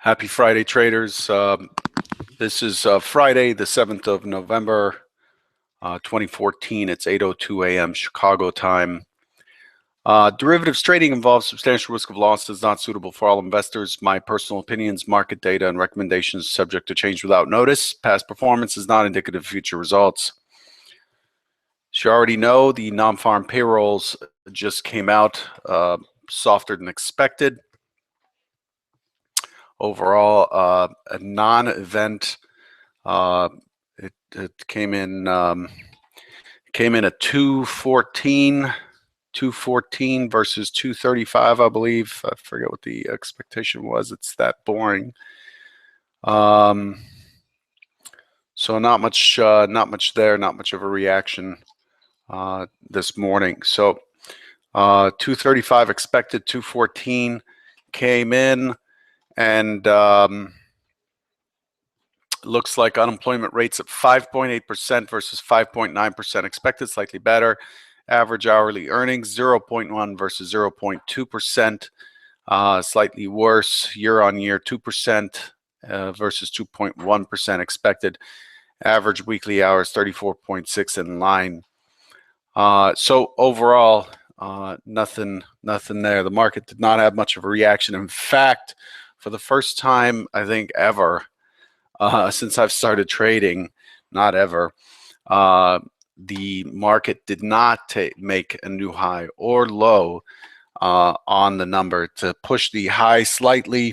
Happy Friday, traders. This is Friday, the 7th of November, 2014. It's 8:02 a.m. Chicago time. Derivatives trading involves substantial risk of loss, is not suitable for all investors. My personal opinions, market data, and recommendations subject to change without notice. Past performance is not indicative of future results. As you already know, the non-farm payrolls just came out, softer than expected. Overall, a non-event. It came in at 214 versus 235, I believe. I forget what the expectation was. It's that boring. So not much there. Not much of a reaction this morning. So 235 expected, 214 came in, and looks like unemployment rates at 5.8% versus 5.9% expected, slightly better. Average hourly earnings 0.1 versus 0.2%, slightly worse. Year on year 2% versus 2.1% expected. Average weekly hours 34.6 in line. So overall, nothing there. The market did not have much of a reaction. In fact, for the first time, I think ever, since I've started trading, not ever, the market did not make a new high or low on the number to push the high slightly.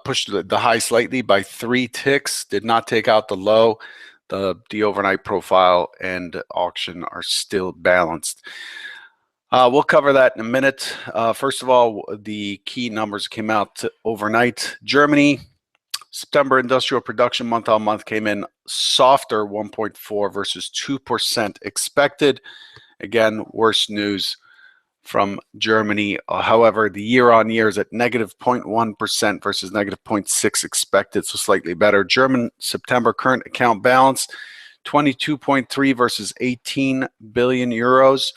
Pushed the high slightly by 3 ticks, did not take out the low. The overnight profile and auction are still balanced. We'll cover that in a minute. First of all, the key numbers came out overnight. Germany, September industrial production month-on-month came in softer, 1.4 versus 2% expected. Again, worse news from Germany. However, the year-on-year is at negative 0.1% versus negative 0.6 expected, so slightly better. German September current account balance, 22.3 versus 18 billion euros.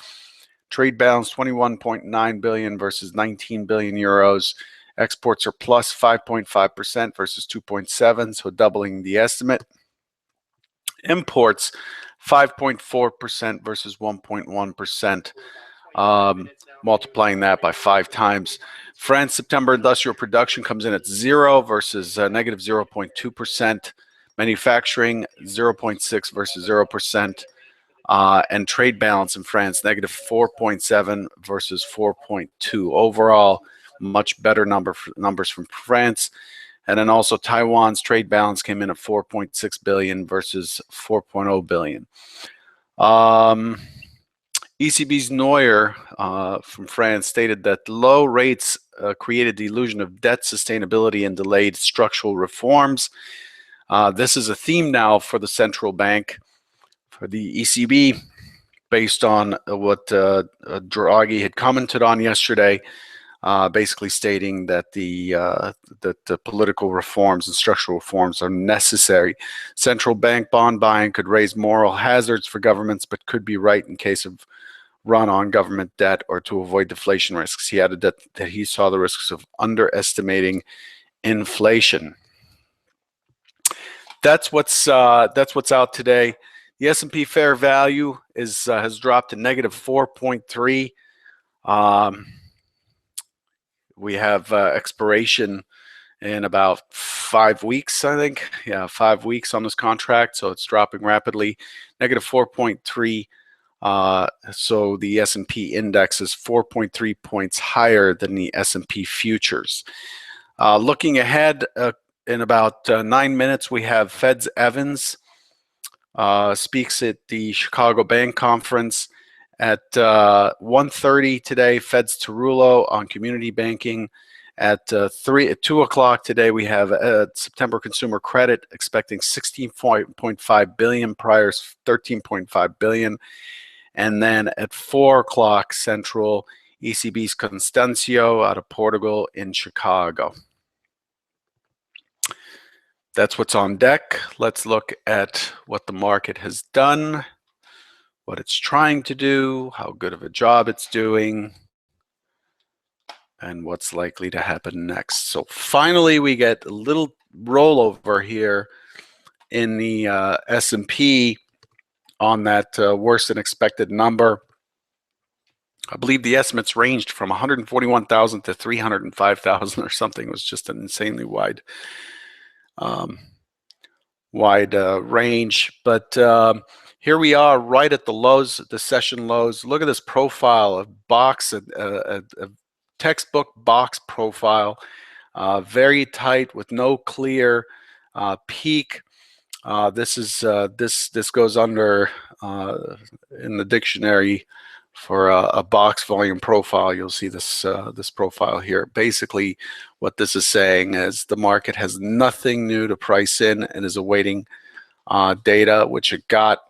Trade balance, 21.9 billion versus 19 billion euros. Exports are plus 5.5% versus 2.7, so doubling the estimate. Imports, 5.4% versus 1.1%. Multiplying that by 5 times. France September industrial production comes in at 0 versus negative 0.2%. Manufacturing 0.6 versus 0%. And trade balance in France negative 4.7 versus 4.2. Overall, much better numbers from France. And then also Taiwan's trade balance came in at 4.6 billion versus 4.0 billion. ECB's Neuer from France stated that low rates created the illusion of debt sustainability and delayed structural reforms. This is a theme now for the central bank, for the ECB, based on what Draghi had commented on yesterday, basically stating that the political reforms and structural reforms are necessary. Central bank bond buying could raise moral hazards for governments, but could be right in case of run on government debt or to avoid deflation risks. He added that he saw the risks of underestimating inflation. That's what's out today. The S&P fair value has dropped to negative 4.3. We have expiration in about 5 weeks, I think. Yeah, 5 weeks on this contract, so it's dropping rapidly. Negative 4.3. So the S&P index is 4.3 points higher than the S&P futures. Looking ahead, in about 9 minutes, we have Fed's Evans speaks at the Chicago Bank Conference. At 1:30 today, Fed's Tarullo on community banking. At 2 o'clock today, we have September consumer credit expecting 16.5 billion, prior 13.5 billion. And then at 4 o'clock Central, ECB's Constancio out of Portugal in Chicago. That's what's on deck. Let's look at what the market has done, what it's trying to do, how good of a job it's doing. and what's likely to happen next. So finally, we get a little rollover here in the S&P on that worse than expected number. I believe the estimates ranged from 141,000 to 305,000 or something. It was just an insanely wide range. But here we are right at the lows, the session lows. Look at this profile of box, a textbook box profile, very tight with no clear peak. This goes under in the dictionary for a box volume profile. You'll see this this profile here. Basically, what this is saying is the market has nothing new to price in and is awaiting data, which it got,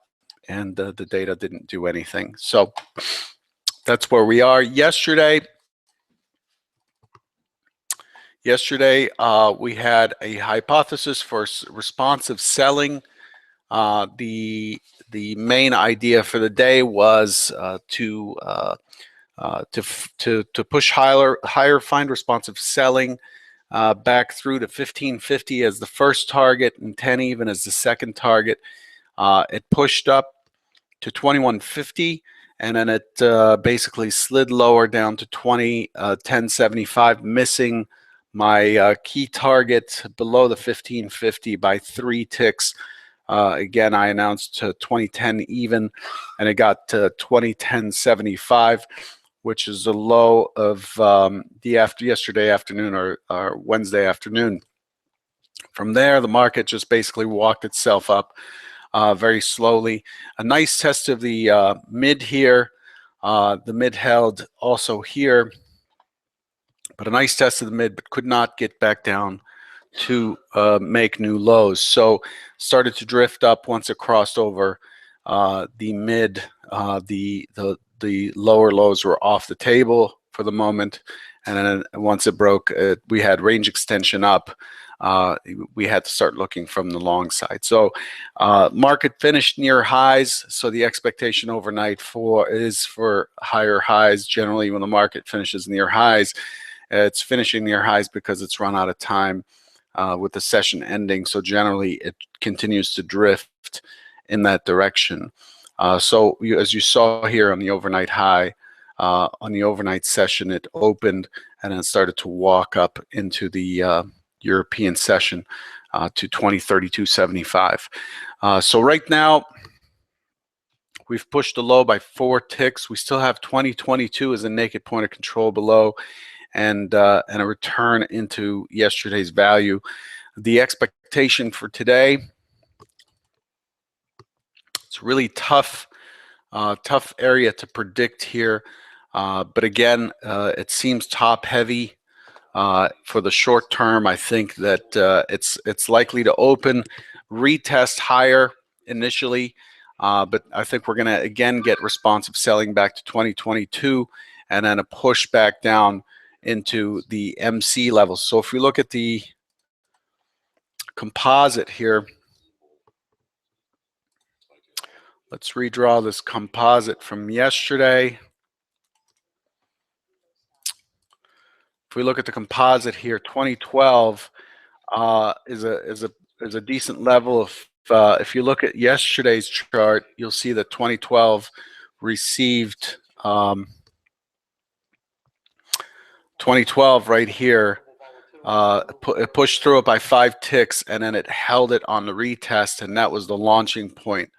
and the data didn't do anything. So that's where we are. Yesterday, we had a hypothesis for responsive selling. The main idea for the day was to push higher, find responsive selling back through to 1550 as the first target and 10 even as the second target. It pushed up to 2150, and then it basically slid lower down to 1075, missing my key target below the 1550 by 3 ticks. Again, I announced 2010 even, and it got to 2010.75, which is the low of yesterday afternoon or Wednesday afternoon. From there, the market just basically walked itself up very slowly. A nice test of the mid here. The mid held also here, but a nice test of the mid, but could not get back down to make new lows. So started to drift up once it crossed over the mid. The lower lows were off the table for the moment, and then once it broke, we had range extension up. We had to start looking from the long side. So market finished near highs. So the expectation overnight is for higher highs. Generally, when the market finishes near highs, it's finishing near highs because it's run out of time with the session ending. So generally, it continues to drift in that direction. So as you saw here on the overnight high, on the overnight session, it opened and then started to walk up into the European session to 2032.75. So right now, we've pushed the low by 4 ticks. We still have 2022 as a naked point of control below, and a return into yesterday's value. The expectation for today, it's really tough area to predict here. But again, it seems top heavy for the short term. I think that it's likely to open, retest higher initially, but I think we're going to again get responsive selling back to 2022, and then a push back down into the MC levels. So if we look at the composite here, let's redraw this composite from yesterday. If we look at the composite here, 2012 is a decent level. If you look at yesterday's chart, you'll see that 2012 received 2012 right here. It pushed through it by 5 ticks, and then it held it on the retest, and that was the launching point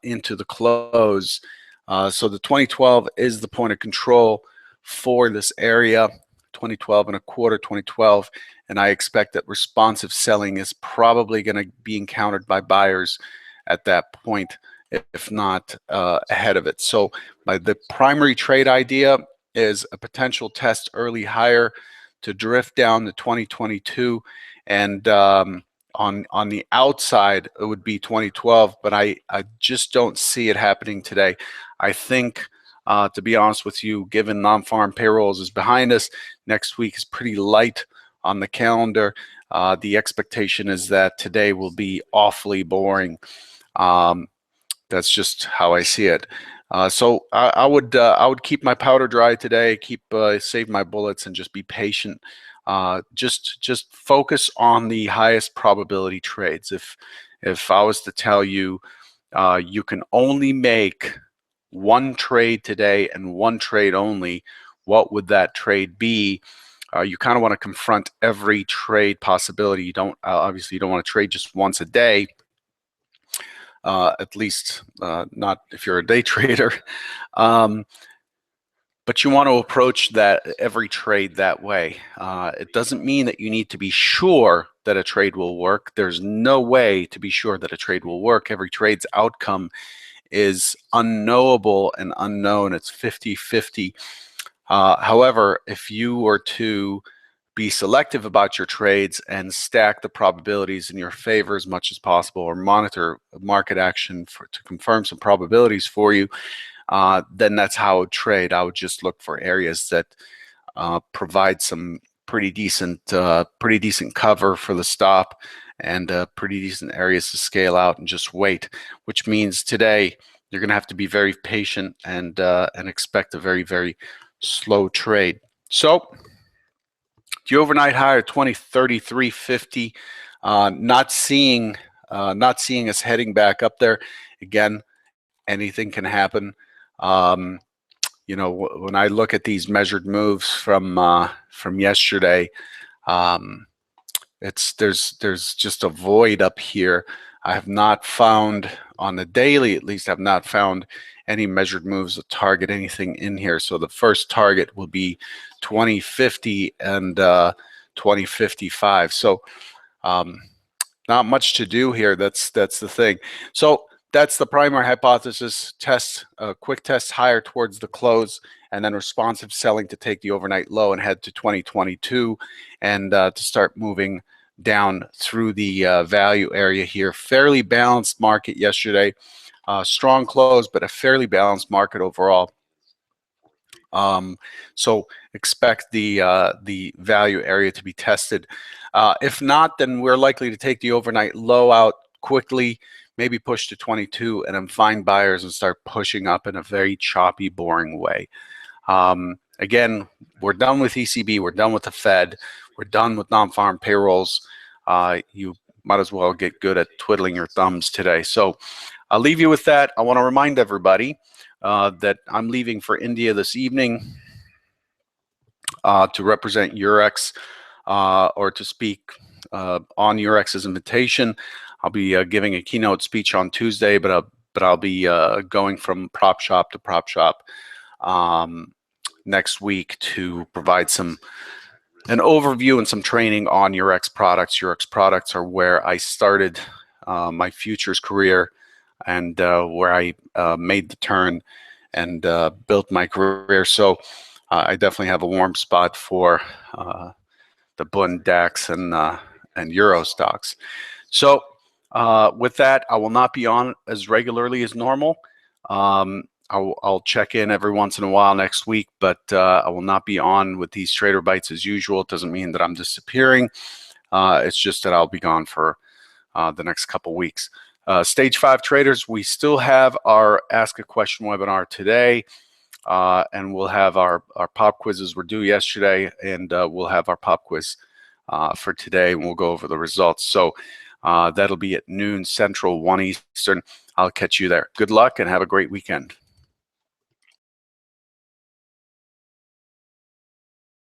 into the close. So the 2012 is the point of control for this area, 2012 and a quarter, 2012, and I expect that responsive selling is probably going to be encountered by buyers at that point, if not ahead of it. So the primary trade idea is a potential test early higher to drift down to 2022, and on the outside it would be 2012, but I just don't see it happening today. I think to be honest with you, given non-farm payrolls is behind us, next week is pretty light on the calendar. The expectation is that today will be awfully boring. That's just how I see it. So I would keep my powder dry today, save my bullets, and just be patient. Just focus on the highest probability trades. If I was to tell you, you can only make one trade today and one trade only, what would that trade be? You kind of want to confront every trade possibility. You don't obviously you don't want to trade just once a day. At least not if you're a day trader. But you want to approach that every trade that way. It doesn't mean that you need to be sure that a trade will work. There's no way to be sure that a trade will work. Every trade's outcome is unknowable and unknown. It's 50-50. However, if you were to be selective about your trades and stack the probabilities in your favor as much as possible, or monitor market action to confirm some probabilities for you, then that's how I would trade. I would just look for areas that provide some pretty decent cover for the stop, and pretty decent areas to scale out and just wait. Which means today you're going to have to be very patient and expect a very slow trade. So the overnight high of 2033.50, not seeing us heading back up there. Again, anything can happen. You know, when I look at these measured moves from yesterday, there's just a void up here. I have not found, on the daily at least, I've not found any measured moves that target anything in here. So the first target will be 2050 and 2055. So not much to do here. That's the thing. So that's the primary hypothesis. Test, quick test higher towards the close, and then responsive selling to take the overnight low and head to 2022, and to start moving down through the value area here. Fairly balanced market yesterday. Strong close, but a fairly balanced market overall. So expect the value area to be tested. If not, then we're likely to take the overnight low out quickly, maybe push to 22, and then find buyers and start pushing up in a very choppy, boring way. Again, we're done with ECB. We're done with the Fed. We're done with non-farm payrolls. You might as well get good at twiddling your thumbs today. So I'll leave you with that. I want to remind everybody that I'm leaving for India this evening to represent Eurex, or to speak on Eurex's invitation. I'll be giving a keynote speech on Tuesday, but I'll be going from prop shop to prop shop next week to provide an overview and some training on Eurex products. Eurex products are where I started my futures career, and where I made the turn and built my career. So I definitely have a warm spot for the Bund, DAX, and Euro stocks. So with that, I will not be on as regularly as normal. I'll check in every once in a while next week, but I will not be on with these Trader Bites as usual. It doesn't mean that I'm disappearing. It's just that I'll be gone for the next couple weeks. Stage 5 traders, we still have our Ask a Question webinar today, and we'll have our pop quizzes were due yesterday, and we'll have our pop quiz for today, and we'll go over the results. So that'll be at noon Central, 1 Eastern. I'll catch you there. Good luck and have a great weekend.